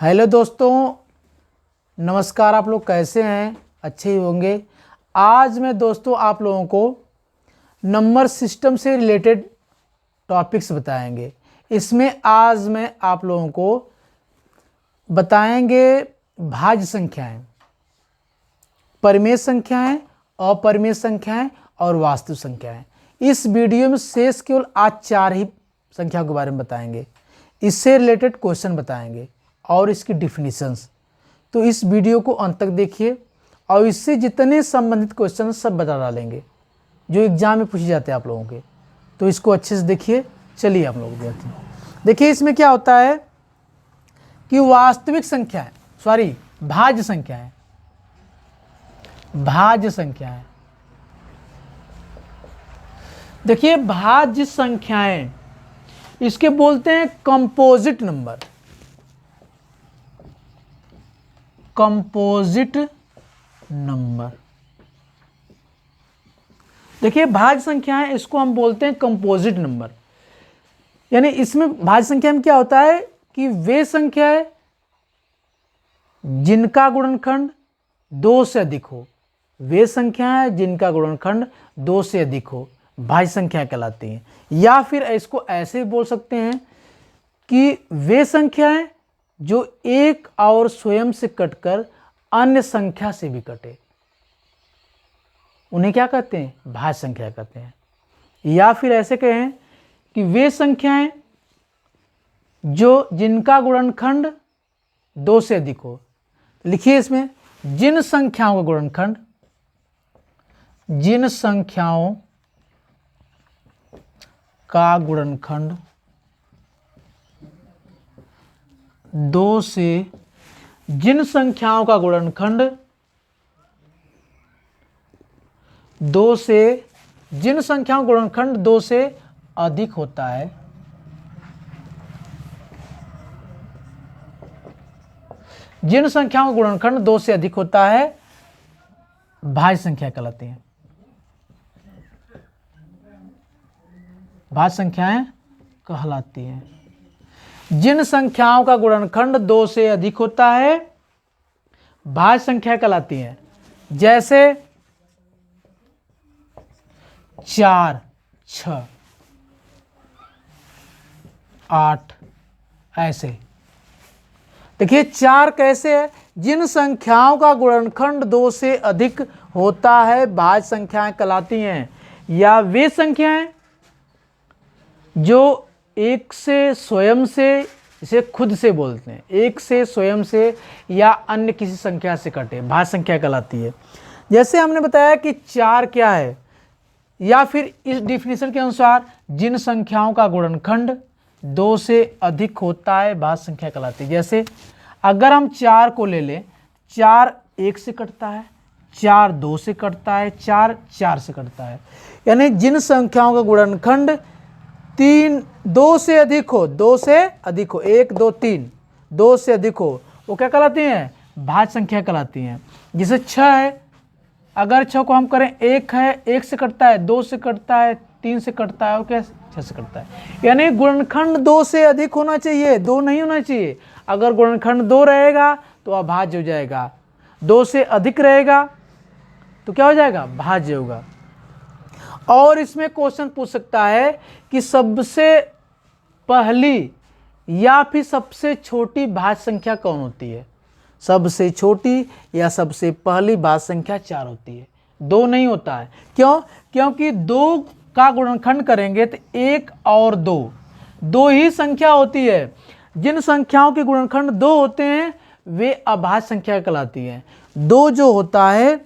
Hello दोस्तों, नमस्कार। आप लोग कैसे हैं? अच्छे ही होंगे। आज मैं दोस्तों आप लोगों को नंबर सिस्टम से रिलेटेड टॉपिक्स बताएंगे। इसमें आज मैं आप लोगों को बताएंगे भाज्य संख्याएं, परिमेय संख्याएं, अपरिमेय संख्याएं और वास्तविक संख्याएं। इस वीडियो में शेष केवल आज 4 ही संख्या के बारे में बताएंगे। इससे रिलेटेड क्वेश्चन बताएंगे और इसकी डिफिनीशंस। तो इस वीडियो को अंत तक देखिए और इससे जितने संबंधित क्वेश्चन सब बता डालेंगे जो एग्जाम में पूछे जाते हैं आप लोगों के। तो इसको अच्छे से देखिए। चलिए आप लोग देखते हैं। देखिए इसमें क्या होता है कि वास्तविक संख्याएं, भाज्य संख्याएं, देखिए भाज्य संख्याएं इसके बोलते हैं कंपोजिट नंबर। देखिए भाज्य संख्याएं इसको हम बोलते हैं कंपोजिट नंबर। यानी इसमें भाज्य संख्या में क्या होता है कि वे संख्याएं जिनका गुणनखंड 2 से अधिक हो, वे संख्याएं जिनका गुणनखंड 2 से अधिक हो भाज्य संख्या कहलाती हैं। या फिर इसको ऐसे भी बोल सकते हैं कि वे संख्याएं जो एक और स्वयं से कटकर अन्य संख्या से भी कटे, उन्हें क्या कहते हैं? भाज्य संख्या कहते हैं। या फिर ऐसे कहें कि वे संख्याएं जो जिनका गुणनखंड 2 से अधिक हो। लिखिए इसमें जिन संख्याओं का गुणनखंड 2 से जिन संख्याओं का गुणनखंड 2 से अधिक होता है, जिन संख्याओं का गुणनखंड 2 से अधिक होता है भाज्य संख्या कहलाती हैं। भाज्य संख्याएं कहलाती हैं। जिन संख्याओं का गुणनखंड 2 से अधिक होता है भाज्य संख्या कहलाती हैं। जैसे 4, 6, 8 ऐसे। देखिए 4 कैसे है? जिन संख्याओं का गुणनखंड 2 से अधिक होता है भाज्य संख्याएं कहलाती हैं। या वे संख्याएं जो एक से स्वयं से, इसे खुद से बोलते हैं, एक से स्वयं से या अन्य किसी संख्या से कटे भाज्य संख्या कहलाती है। जैसे हमने बताया कि 4 क्या है, या फिर इस डिफिनीशन के अनुसार जिन संख्याओं का गुणनखंड 2 से अधिक होता है भाज्य संख्या कहलाती है। जैसे अगर हम 4 को ले लें, 4 1 से कटता है, 4 2 से कटता है, 4 4 से कटता है। यानी जिन संख्याओं का गुणनखंड 2 से अधिक हो, 2 से अधिक हो, 1 2 3, 2 से अधिक हो, वो क्या कहलाती हैं? भाज्य संख्या कहलाती हैं। जैसे 6 है, अगर 6 को हम करें, 1 है, 1 से कटता है, 2 से कटता है, 3 से कटता है और क्या 6 से कटता है। यानी गुणनखंड 2 से अधिक होना चाहिए, 2 नहीं होना चाहिए। अगर गुणनखंड 2 रहेगा तो अभाज्य हो जाएगा, 2 से अधिक रहेगा तो क्या हो जाएगा? भाज्य होगा। और इसमें क्वेश्चन पूछ सकता है कि सबसे पहली या फिर सबसे छोटी भाज्य संख्या कौन होती है? सबसे छोटी या सबसे पहली भाज्य संख्या 4 होती है, 2 नहीं होता है। क्यों? क्योंकि 2 का गुणनखंड करेंगे तो 1 और 2 ही संख्या होती है। जिन संख्याओं के गुणनखंड 2 होते हैं वे अभाज्य संख्या कहलाती हैं। 2 जो होता है,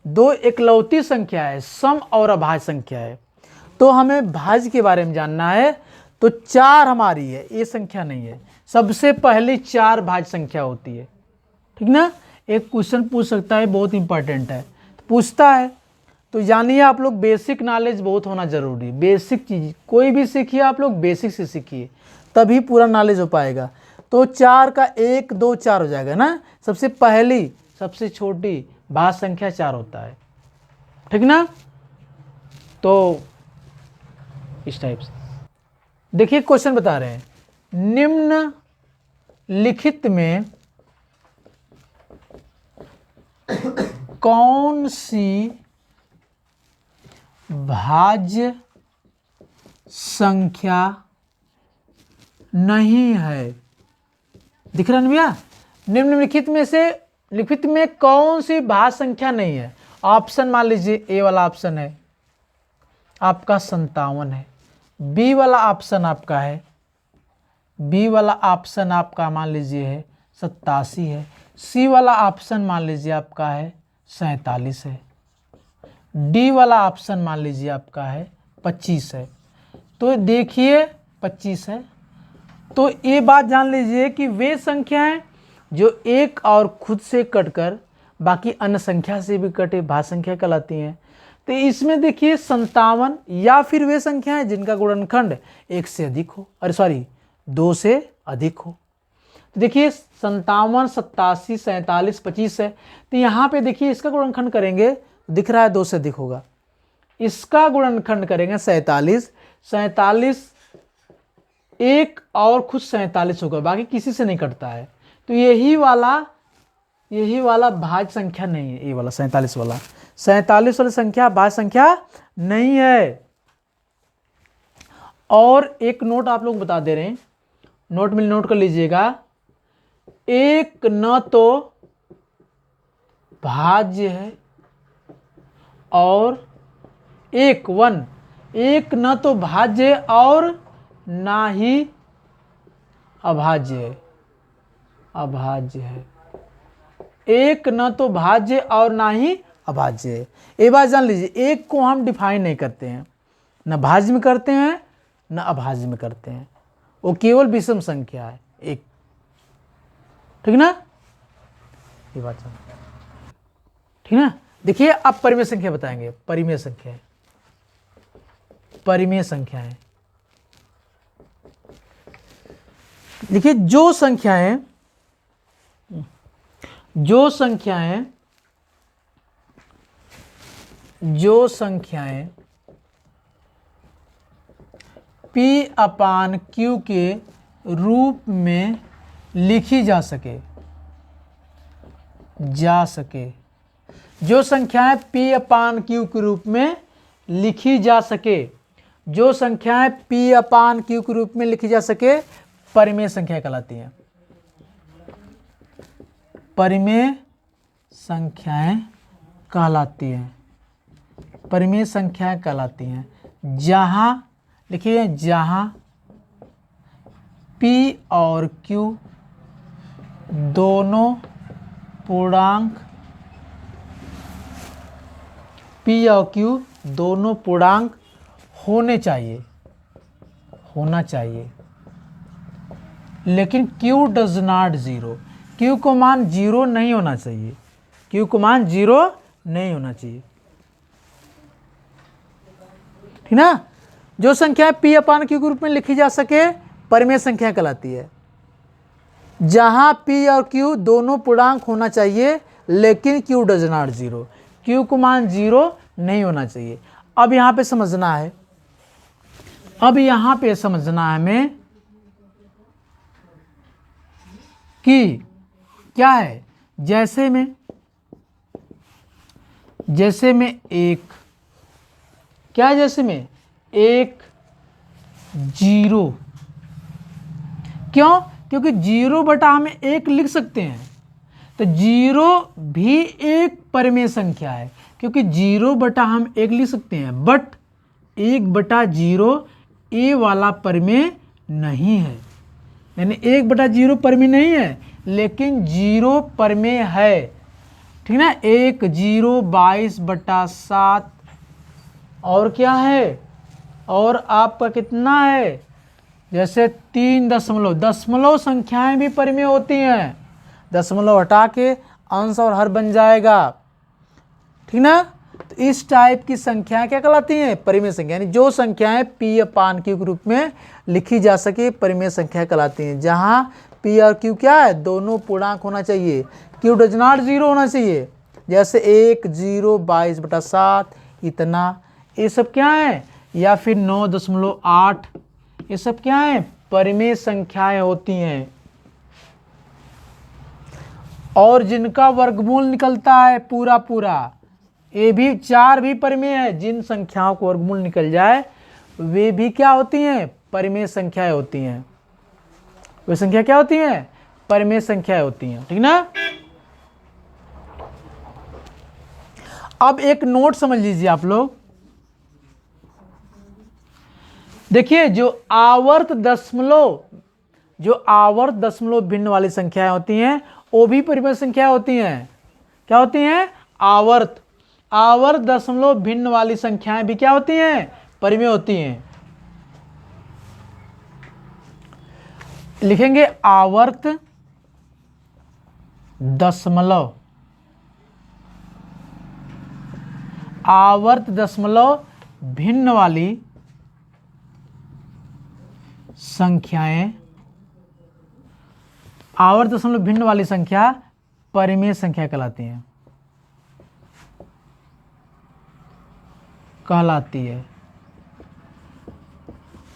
2 एकलौती संख्या है, सम और अभाज्य संख्या है। तो हमें भाज्य के बारे में जानना है तो 4 हमारी है, ये संख्या नहीं है। सबसे पहले 4 भाज्य संख्या होती है, ठीक ना। एक क्वेश्चन पूछ सकता है, बहुत इंपॉर्टेंट है, पूछता है तो जानिए आप लोग बेसिक नॉलेज बहुत होना जरूरी है। बेसिक चीज कोई भी सीखिए, आप लोग बेसिक से सीखिए तभी पूरा नॉलेज हो पाएगा। तो 4 का 1 2 4 हो जाएगा ना। सबसे पहली सबसे छोटी भाज्य संख्या 4 होता है, ठीक ना। तो इस टाइप से देखिए क्वेश्चन बता रहे हैं, निम्न लिखित में कौन सी भाज्य संख्या नहीं है। दिख रहा है ना भैया, निम्नलिखित में कौन सी भाज्य संख्या नहीं है। ऑप्शन मान लीजिए ए वाला ऑप्शन है आपका 57 है, बी वाला ऑप्शन आपका है, बी वाला ऑप्शन आपका मान लीजिए है 87 है, सी वाला ऑप्शन मान लीजिए आपका है 47 है, डी वाला ऑप्शन मान लीजिए आपका है 25 है। तो देखिए 25 है, तो ये बात जान लीजिए कि वे संख्याएं जो एक और खुद से कटकर बाकी अन्य संख्या से भी कटे भाज्य संख्या कहलाती हैं। तो इसमें देखिए 57 या फिर वे संख्याएं जिनका गुणनखंड 1 से अधिक हो, 2 से अधिक हो। तो देखिए 57, 87, 47, 25 है, तो यहाँ पे देखिए इसका गुणनखंड करेंगे, दिख रहा है 2 से अधिक होगा। इसका गुणनखंड करेंगे 47, 47 एक और खुद 47 होगा, बाकी किसी से नहीं कटता है। तो यही वाला भाज्य संख्या नहीं है, ये वाला 47 वाला वाली संख्या भाज्य संख्या नहीं है। और एक नोट आप लोग बता दे रहे हैं, नोट कर लीजिएगा, एक न तो भाज्य है और एक न तो भाज्य है और ना ही अभाज्य है, एक न तो भाज्य और ना ही अभाज्य है। ये बात जान लीजिए, एक को हम डिफाइन नहीं करते हैं, न भाज्य में करते हैं न अभाज्य में करते हैं, वो केवल विषम संख्या है एक। ठीक ना, ये बात जान, ठीक ना। देखिए अब परिमेय संख्या बताएंगे, परिमेय संख्याएं। देखिए जो संख्याएं P/Q के रूप में लिखी जा सके, जो संख्याएं P/Q के रूप में लिखी जा सके, जो संख्याएं P/Q के रूप में लिखी जा सके, परिमेय संख्या कहलाती हैं। परिमेय संख्याएं कहलाती हैं जहां, लिखिए, जहां P और Q दोनों पूर्णांक होना चाहिए, लेकिन Q डज नॉट 0, Q को मान 0 नहीं होना चाहिए, ठीक ना। जो संख्या P/Q के रूप में लिखी जा सके परिमेय संख्या कहलाती है, जहां P और Q दोनों पूर्णांक होना चाहिए, लेकिन Q डज नॉट 0, Q को मान 0 नहीं होना चाहिए। अब यहाँ पे समझना है, हमें कि क्या है, जैसे में एक, क्या है, जैसे में 1 0, क्यों? क्योंकि 0 बटा हम 1 लिख सकते हैं, तो 0 भी एक परिमेय संख्या है, क्योंकि 0 बटा हम 1 लिख सकते हैं, बट 1 बटा 0 ये वाला परिमेय नहीं है, यानी 1 बटा 0 परिमेय नहीं है, लेकिन 0 परिमेय है, ठीक ना। 1 0 22 बटा 7, और क्या है, और आपका कितना है, जैसे 3 दशमलव संख्याएं भी परिमेय होती हैं, दशमलव हटा के अंश और हर बन जाएगा, ठीक ना। तो इस टाइप की संख्याएं क्या कहलाती हैं, परिमेय संख्या, यानी जो संख्याएं P/Q के रूप में लिखी जा सके परिमेय संख्या कहलाती हैं, जहां P और Q क्या है, दोनों पूर्णांक होना चाहिए, Q डज नॉट 0 होना चाहिए, जैसे 1 0 22 बटा 7 इतना, ये सब क्या है, या फिर 9.8, ये सब क्या है, परिमेय संख्याएं होती हैं। और जिनका वर्गमूल निकलता है पूरा पूरा, ये भी 4 भी परिमेय है। जिन संख्याओं को वर्गमूल निकल जाए वे भी क्या होती हैं? परिमेय संख्याएं होती हैं। वे संख्या क्या होती हैं? परिमेय संख्याएं होती हैं, ठीक ना। अब एक नोट समझ लीजिए आप लोग, देखिए जो आवर्त दशमलव भिन्न वाली संख्याएं होती हैं वो भी परिमेय संख्या होती हैं। क्या होती हैं? आवर्त दशमलव भिन्न वाली संख्याएं भी क्या होती हैं? परिमेय होती हैं। लिखेंगे आवर्त दशमलव भिन्न वाली संख्याएं, आवर्त दशमलव भिन्न वाली संख्या परिमेय संख्या कहलाती है।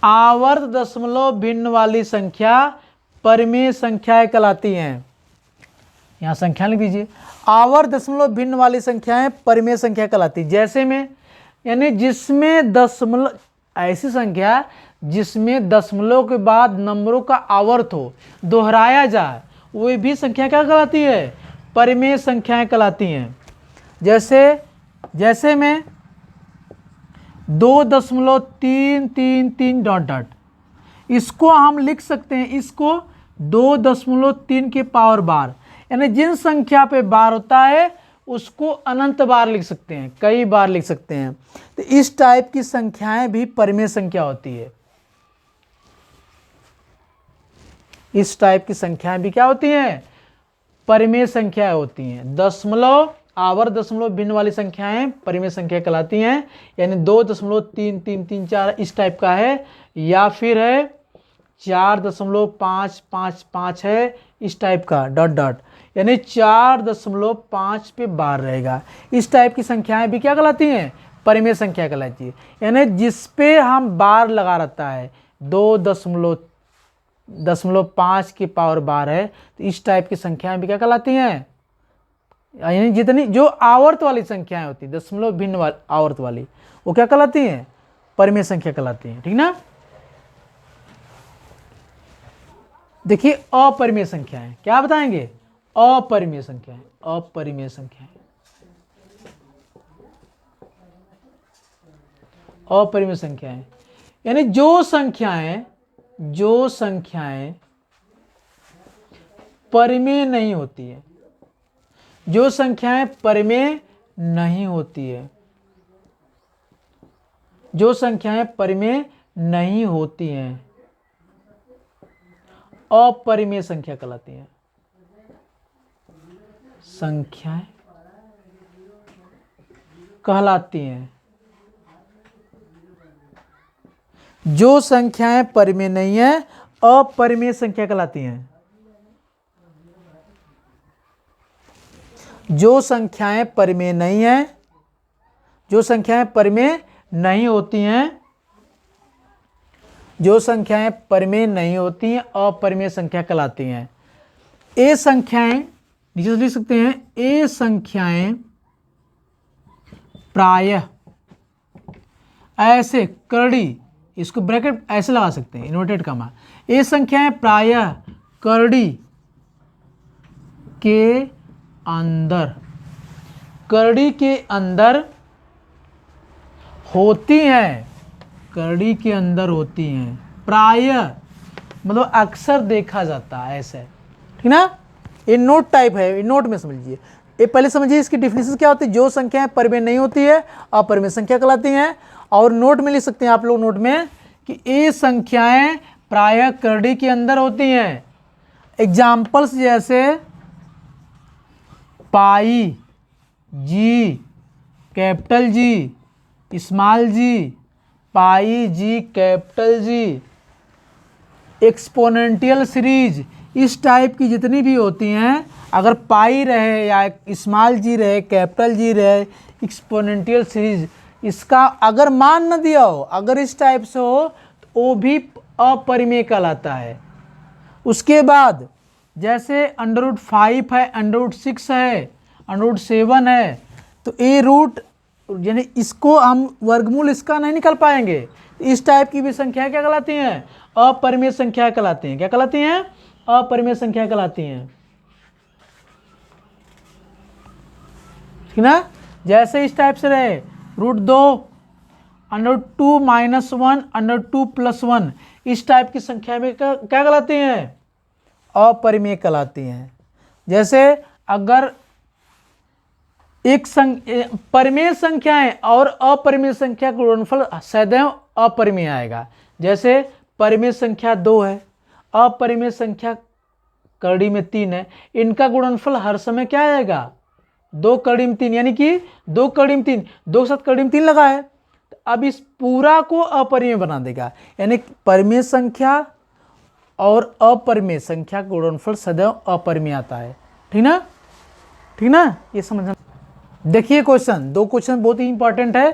आवर्त दशमलव भिन्न वाली संख्या परिमेय संख्याएं कहलाती हैं। यहां संख्या लिख दीजिए, आवर्त दशमलव भिन्न वाली संख्याएं परिमेय संख्या कहलाती। जैसे में यानी जिसमें दशमलव, ऐसी संख्या जिसमें दशमलव के बाद नंबरों का आवर्त हो, दोहराया जाए, वे भी संख्या क्या कहलाती है? परिमेय संख्याएं कहलाती हैं। जैसे में 2.333 डॉट डॉट, इसको हम लिख सकते हैं, इसको 2.3 के पावर बार, यानी जिन संख्या पे बार होता है उसको अनंत बार लिख सकते हैं, कई बार लिख सकते हैं। तो इस टाइप की संख्याएं भी परिमेय संख्या होती है। इस टाइप की संख्याएं भी क्या होती हैं? परिमेय संख्याएं होती हैं। आवर्त दशमलव भिन्न वाली संख्याएं परिमेय संख्या कहलाती हैं। यानी 2.3334 इस टाइप का है, या फिर है 4.555 है इस टाइप का डॉट डॉट, यानी 4.5 पे बार रहेगा। इस टाइप की संख्याएं भी क्या कहलाती हैं? परिमेय संख्या कहलाती है। यानी जिस पे हम बार लगा रहता है 2.5 की पावर बार है, तो इस टाइप की संख्याएं भी क्या कहलाती हैं? यानी जितनी जो आवर्त वाली संख्याएं होती, दशमलव भिन्न आवर्त वाली, वो क्या कहलाती हैं? परिमेय संख्या कहलाती हैं, ठीक ना। देखिए अपरिमेय संख्याएं क्या बताएंगे? अपरिमेय संख्याएं, अपरिमेय संख्याएं, अपरिमेय संख्याएं यानी जो संख्याएं परिमेय नहीं होती है, जो संख्याएं परिमेय नहीं होती है, जो संख्याएं परिमेय नहीं होती हैं, अपरिमेय संख्या कहलाती हैं। संख्याएं कहलाती हैं। जो संख्याएं परिमेय नहीं है, अपरिमेय संख्या कहलाती हैं। जो संख्याएं परिमेय नहीं है, जो संख्याएं परिमेय नहीं होती हैं, जो संख्याएं परिमेय नहीं होती हैं, अपरिमेय संख्या कहलाती हैं। ए संख्याएं नीचे से लिख सकते हैं, ए संख्याएं प्रायः ऐसे करड़ी, इसको ब्रैकेट ऐसे लगा सकते हैं, इन्वर्टेड कॉमा, ए संख्याएं प्रायः करड़ी के अंदर, करड़ी के अंदर होती हैं, करड़ी के अंदर होती हैं, प्रायः मतलब अक्सर देखा जाता है, ऐसे, ठीक ना। ये नोट टाइप है, ये नोट में समझिए। ये पहले समझिए इसकी डिफिनेशन क्या होती है। जो संख्याएं परिमेय नहीं होती है अपरिमेय संख्या कहलाती हैं। और नोट में लिख सकते हैं आप लोग, नोट में कि ये संख्याएं प्रायः करड़ी के अंदर होती हैं। एग्जाम्पल्स जैसे पाई, जी, कैपिटल जी, स्मॉल जी, पाई जी, कैपिटल जी, एक्सपोनेंशियल सीरीज, इस टाइप की जितनी भी होती हैं, अगर पाई रहे या स्मॉल जी रहे, कैपिटल जी रहे, एक्सपोनेंशियल सीरीज, इसका अगर मान न दिया हो, अगर इस टाइप से हो, तो वो भी अपरिमेय कहलाता है। उसके बाद जैसे √5 है, √6 है, √7 है, तो ए रूट यानी इसको हम वर्गमूल इसका नहीं निकल पाएंगे। इस टाइप की भी संख्या क्या कहलाती हैं? अपरिमेय संख्या कहलाती हैं। क्या कहलाती हैं? अपरिमेय संख्या कहलाती हैं, ठीक ना। जैसे इस टाइप से रहे √2, √2 - 1, √2 + 1, इस टाइप की संख्या में क्या कहलाती हैं? अपरिमेय कहलाती हैं। जैसे अगर एक परिमेय संख्याएं और अपरिमेय संख्या का गुणनफल सदैव अपरिमेय आएगा। जैसे परिमेय संख्या 2 है, अपरिमेय संख्या कड़ी में 3 है, इनका गुणनफल हर समय क्या आएगा? 2 कड़ी में 3, यानी कि 2 कड़ी में 3, 2 के साथ कड़ी में 3 लगा है, तो अब इस पूरा को अपरिमेय बना देगा। यानी परिमेय संख्या और अपरिमेय संख्या का गुणनफल सदैव अपरिमेय आता है, ठीक ना, ठीक ना, ये समझना। देखिए क्वेश्चन, 2 क्वेश्चन बहुत ही इंपॉर्टेंट है।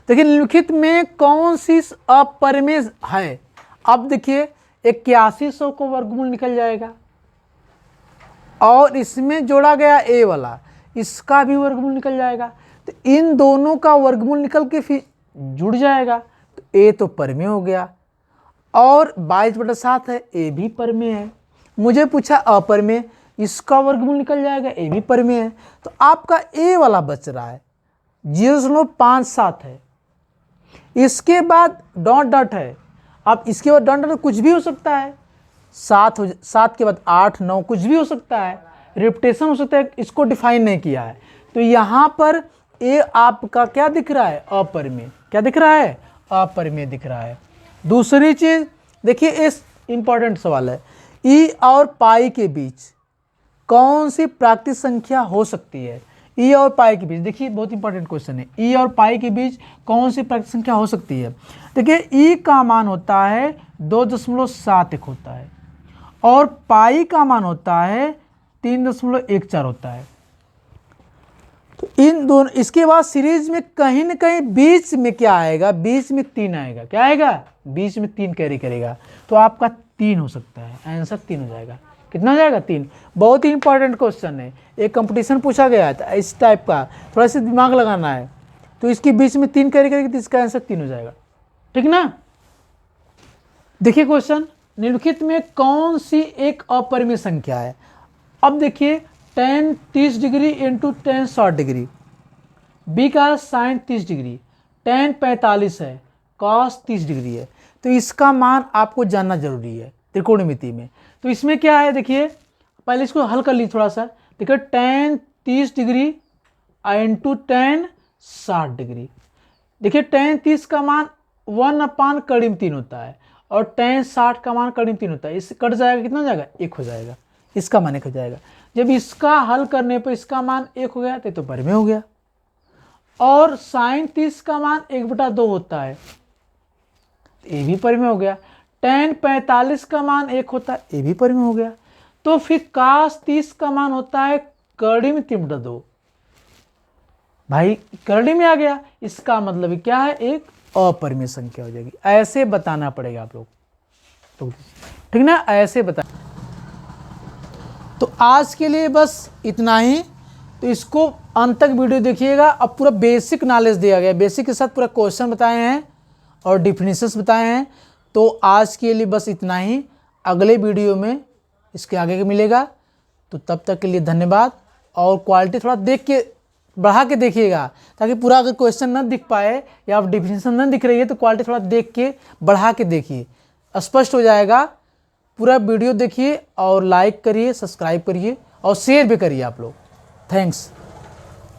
देखिए निम्नलिखित में कौन सी अपरिमेय है? अब देखिए 8100 को वर्गमूल निकल जाएगा और इसमें जोड़ा गया ए वाला, इसका भी वर्गमूल निकल जाएगा, तो इन दोनों का वर्गमूल निकल के फिर जुड़ जाएगा, तो ए तो परिमेय हो गया। और 22/7 है, ए भी परिमेय है। मुझे पूछा अपरिमेय, इसका वर्गमूल निकल जाएगा, ए भी परिमेय है। तो आपका ए वाला बच रहा है 0.57 है। इसके बाद डॉट डॉट है, अब इसके बाद डॉट डॉट कुछ भी हो सकता है, 7 के बाद 8, 9 कुछ भी हो सकता है, रिपीटेशन हो सकता है, इसको डिफाइन नहीं किया है। तो यहाँ पर ए आपका क्या दिख रहा है? अपरिमेय। क्या दिख रहा है? अपरिमेय दिख रहा है। दूसरी चीज देखिए, इस इंपॉर्टेंट सवाल है, ई और पाई के बीच कौन सी प्राकृतिक संख्या हो सकती है? ई और पाई के बीच, देखिए बहुत इंपॉर्टेंट क्वेश्चन है, ई और पाई के बीच कौन सी प्राकृतिक संख्या हो सकती है? देखिए ई का मान होता है 2.71 होता है और पाई का मान होता है 3.14 होता है। तो इन दोनों, इसके बाद सीरीज में कहीं ना कहीं बीच में क्या आएगा? बीच में 3 आएगा। क्या आएगा? बीच में 3 कैरी करेगा, तो आपका 3 हो सकता है, आंसर 3 हो जाएगा। कितना हो जाएगा? 3। बहुत ही इंपॉर्टेंट क्वेश्चन है, एक कंपटीशन पूछा गया था इस टाइप का, थोड़ा सा दिमाग लगाना है। तो इसके बीच में 3 कैरी करेगी तो इसका आंसर 3 हो जाएगा, ठीक ना। देखिए क्वेश्चन, निम्नलिखित में कौन सी एक अपरिमेय संख्या है? अब देखिए tan 30 degree into tan 60 degree, b का sin 30 डिग्री, tan 45 है, cos 30 डिग्री है, तो इसका मान आपको जानना जरूरी है त्रिकोणमिति में। तो इसमें क्या है, देखिए पहले इसको हल कर ली थोड़ा सा। देखिए tan 30 degree into tan 60 degree, देखिए tan 30 का मान 1/3 होता है और tan 60 का मान 3 होता है। इससे कट जाएगा, कितना हो जाएगा? 1 हो जाएगा, इसका मान 1 हो जाएगा। जब इसका हल करने पर इसका मान 1 हो गया तो परिमेय हो गया। और sin 30 का मान 1/2 होता है, ये भी परिमेय हो गया। tan 45 का मान 1 होता है, ये भी परिमेय हो गया। तो फिर cos 30 का मान होता है 3/2, भाई करड़ी में आ गया, इसका मतलब क्या है? एक अपरिमेय संख्या हो जाएगी। ऐसे बताना पड़ेगा आप लोग, तो ठीक ना, ऐसे बता। तो आज के लिए बस इतना ही। तो इसको अंत तक वीडियो देखिएगा। अब पूरा बेसिक नॉलेज दिया गया, बेसिक के साथ पूरा क्वेश्चन बताए हैं और डिफिनीशंस बताए हैं। तो आज के लिए बस इतना ही, अगले वीडियो में इसके आगे मिलेगा। तो तब तक के लिए धन्यवाद। और क्वालिटी थोड़ा देख के बढ़ा के देखिएगा, ताकि पूरा अगर क्वेश्चन ना दिख पाए या आप डिफिनीशन ना दिख रही है तो क्वालिटी थोड़ा देख के बढ़ा के देखिए, स्पष्ट हो जाएगा। पूरा वीडियो देखिए और लाइक करिए, सब्सक्राइब करिए और शेयर भी करिए आप लोग। थैंक्स।